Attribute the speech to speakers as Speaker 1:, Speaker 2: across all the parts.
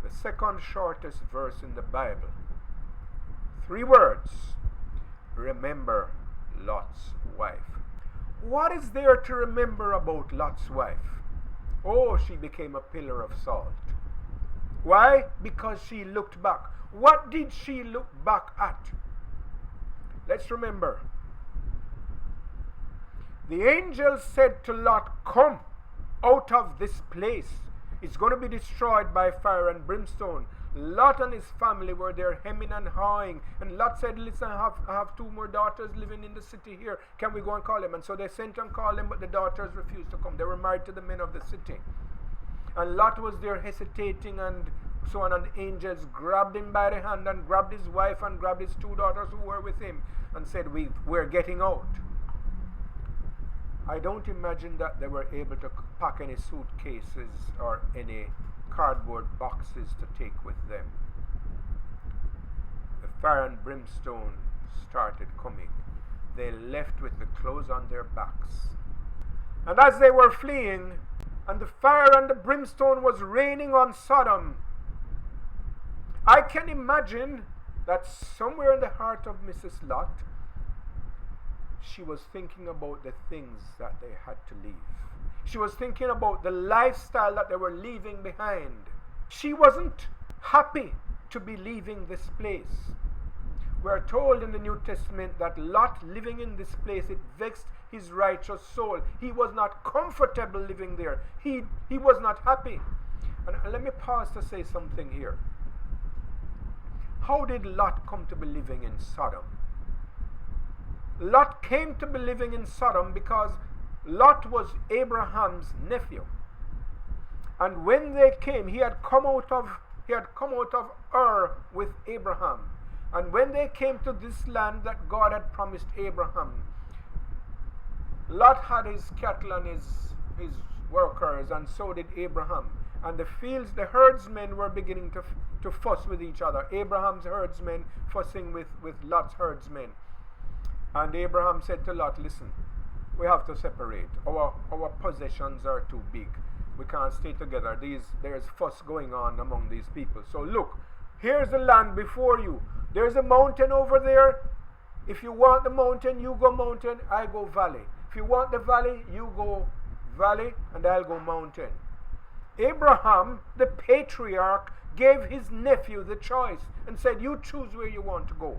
Speaker 1: the second shortest verse in the Bible. 3 words. Remember Lot's wife. What is there to remember about Lot's wife? Oh, she became a pillar of salt. Why? Because she looked back. What did she look back at? Let's remember. The angel said to Lot, come out of this place. It's going to be destroyed by fire and brimstone. Lot and his family were there hemming and hawing. And Lot said, listen, I have 2 more daughters living in the city here. Can we go and call them? And so they sent and called them, but the daughters refused to come. They were married to the men of the city. And Lot was there hesitating and so on. And angels grabbed him by the hand and grabbed his wife and grabbed his 2 daughters who were with him and said, we're getting out. I don't imagine that they were able to pack any suitcases or any cardboard boxes to take with them. The fire and brimstone started coming. They left with the clothes on their backs. And as they were fleeing, and the fire and the brimstone was raining on Sodom, I can imagine that somewhere in the heart of Mrs. Lot, she was thinking about the things that they had to leave. She was thinking about the lifestyle that they were leaving behind. She wasn't happy to be leaving this place. We're told in the New Testament that Lot living in this place, it vexed his righteous soul. He was not comfortable living there. He was not happy. And let me pause to say something here. How did Lot come to be living in Sodom? Lot came to be living in Sodom because Lot was Abraham's nephew. And when they came, he had come out of Ur with Abraham. And when they came to this land that God had promised Abraham, Lot had his cattle and his workers, and so did Abraham. And the fields, the herdsmen were beginning to fuss with each other. Abraham's herdsmen fussing with Lot's herdsmen. And Abraham said to Lot, listen, we have to separate. Our possessions are too big. We can't stay together. There's fuss going on among these people. So look, here's the land before you. There's a mountain over there. If you want the mountain, you go mountain, I go valley. If you want the valley, you go valley, and I'll go mountain. Abraham, the patriarch, gave his nephew the choice and said, you choose where you want to go.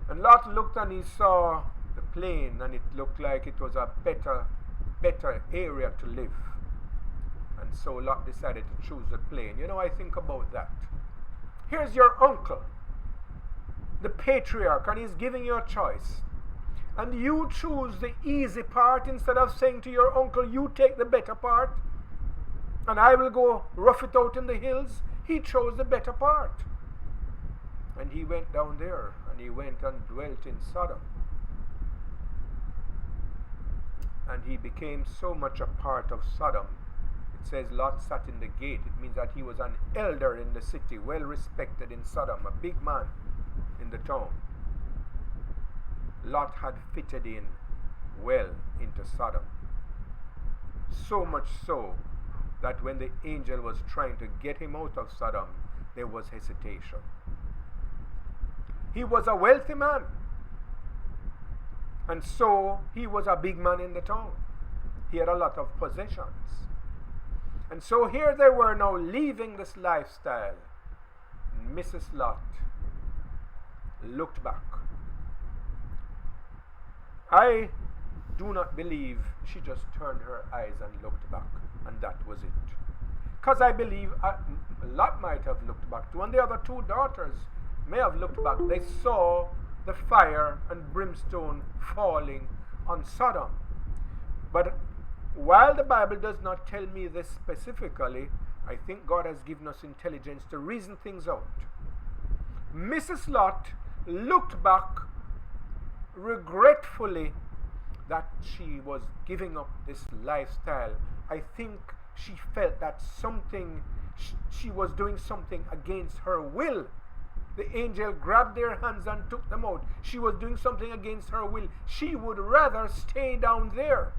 Speaker 1: And Lot looked and he saw the plain, and it looked like it was a better area to live. And so Lot decided to choose the plain. You know, I think about that. Here's your uncle, the patriarch, and he's giving you a choice. And you choose the easy part instead of saying to your uncle, you take the better part, and I will go rough it out in the hills. He chose the better part. And he went down there, and he went and dwelt in Sodom. And he became so much a part of Sodom. It says Lot sat in the gate. It means that he was an elder in the city, well respected in Sodom, a big man in the town. Lot had fitted in well into Sodom. So much so that when the angel was trying to get him out of Sodom, there was hesitation. He was a wealthy man, and so he was a big man in the town. He had a lot of possessions. And so here they were now leaving this lifestyle. Mrs. Lot looked back. I do not believe she just turned her eyes and looked back, and that was it. Because I believe Lot might have looked back too, and the other 2 daughters may have looked back. They saw the fire and brimstone falling on Sodom. But while the Bible does not tell me this specifically, I think God has given us intelligence to reason things out. Mrs. Lot looked back regretfully that she was giving up this lifestyle. I think she felt that she was doing something against her will. The angel grabbed their hands and took them out. She was doing something against her will. She would rather stay down there.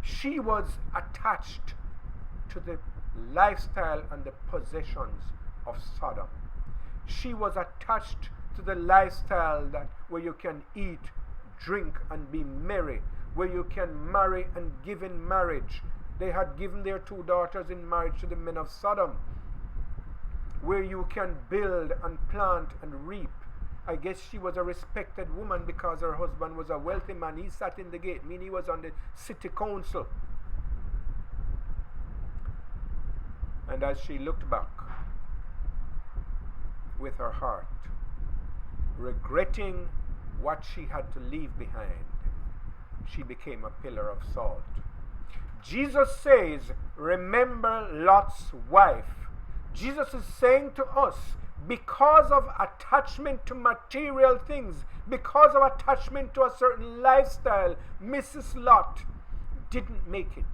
Speaker 1: She was attached to the lifestyle and the possessions of Sodom. She was attached to the lifestyle that where you can eat, drink, and be merry, where you can marry and give in marriage. They had given their 2 daughters in marriage to the men of Sodom, where you can build and plant and reap. I guess she was a respected woman because her husband was a wealthy man. He sat in the gate, meaning he was on the city council. And as she looked back with her heart, regretting what she had to leave behind, she became a pillar of salt. Jesus says, remember Lot's wife. Jesus is saying to us, because of attachment to material things, because of attachment to a certain lifestyle, Mrs. Lot didn't make it.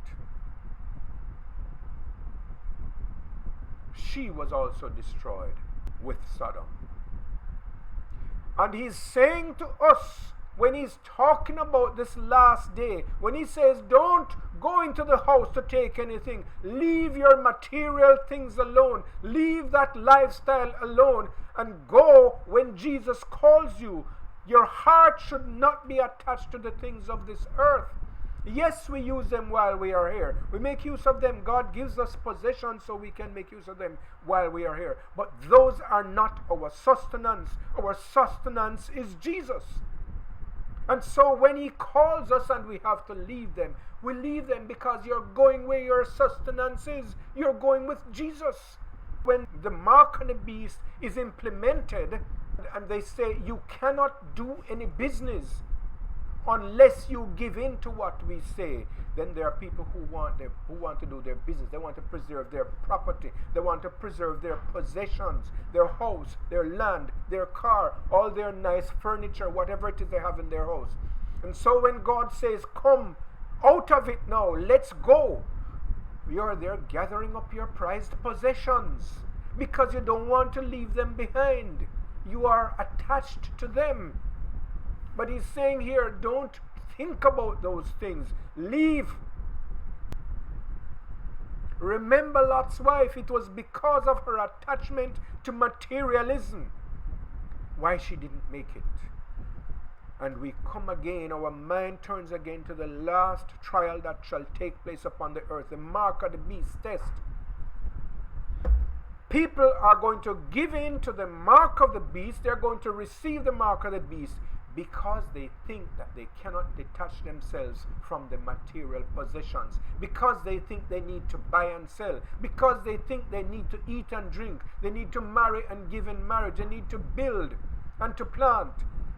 Speaker 1: She was also destroyed with Sodom. And he's saying to us, when he's talking about this last day, when he says, don't go into the house to take anything, leave your material things alone, leave that lifestyle alone, and go when Jesus calls you. Your heart should not be attached to the things of this earth. Yes, we use them while we are here. We make use of them. God gives us possessions so we can make use of them while we are here. But those are not our sustenance. Our sustenance is Jesus. And so when he calls us and we have to leave them, we leave them because you're going where your sustenance is. You're going with Jesus. When the mark of the beast is implemented and they say you cannot do any business unless you give in to what we say, then there are people who want to do their business. They want to preserve their property. They want to preserve their possessions, their house, their land, their car, all their nice furniture, whatever it is they have in their house. And so when God says, come out of it now, let's go, you're there gathering up your prized possessions because you don't want to leave them behind. You are attached to them. But he's saying here, don't think about those things. Leave. Remember Lot's wife. It was because of her attachment to materialism why she didn't make it. And we come again, our mind turns again to the last trial that shall take place upon the earth, the mark of the beast test. People are going to give in to the mark of the beast. They're going to receive the mark of the beast because they think that they cannot detach themselves from the material possessions, because they think they need to buy and sell, because they think they need to eat and drink, they need to marry and give in marriage, they need to build and to plant.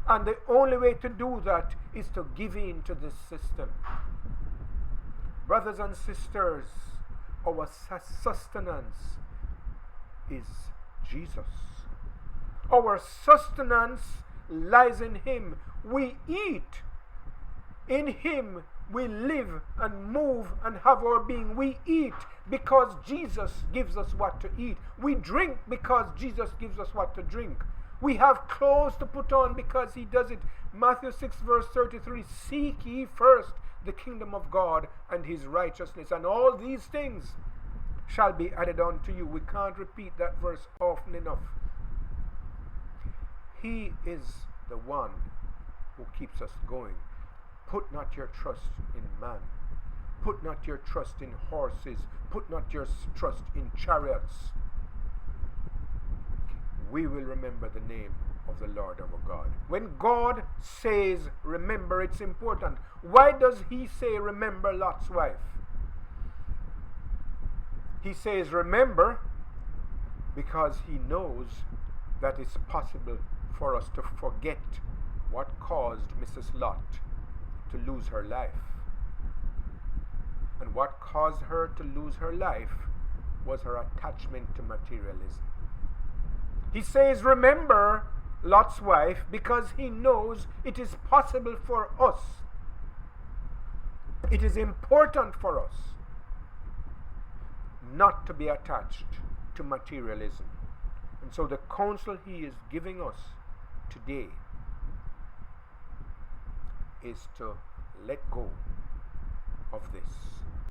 Speaker 1: And the only way to do that is to give in to this system. Brothers and sisters, our sustenance is Jesus. Our sustenance lies in him. We eat in him. We live and move and have our being. We eat because Jesus gives us what to eat. We drink because Jesus gives us what to drink. We have clothes to put on because he does it. Matthew 6 verse 33, seek ye first the kingdom of God and his righteousness, and all these things shall be added unto you. We can't repeat that verse often enough. He is the one who keeps us going. Put not your trust in man. Put not your trust in horses. Put not your trust in chariots. We will remember the name of the Lord our God. When God says remember, it's important. Why does he say remember Lot's wife? He says remember because he knows that it's possible for us to forget what caused Mrs. Lot to lose her life. And what caused her to lose her life was her attachment to materialism. He says remember Lot's wife because he knows it is possible for us. It is important for us not to be attached to materialism. And so the counsel he is giving us today is to let go of this.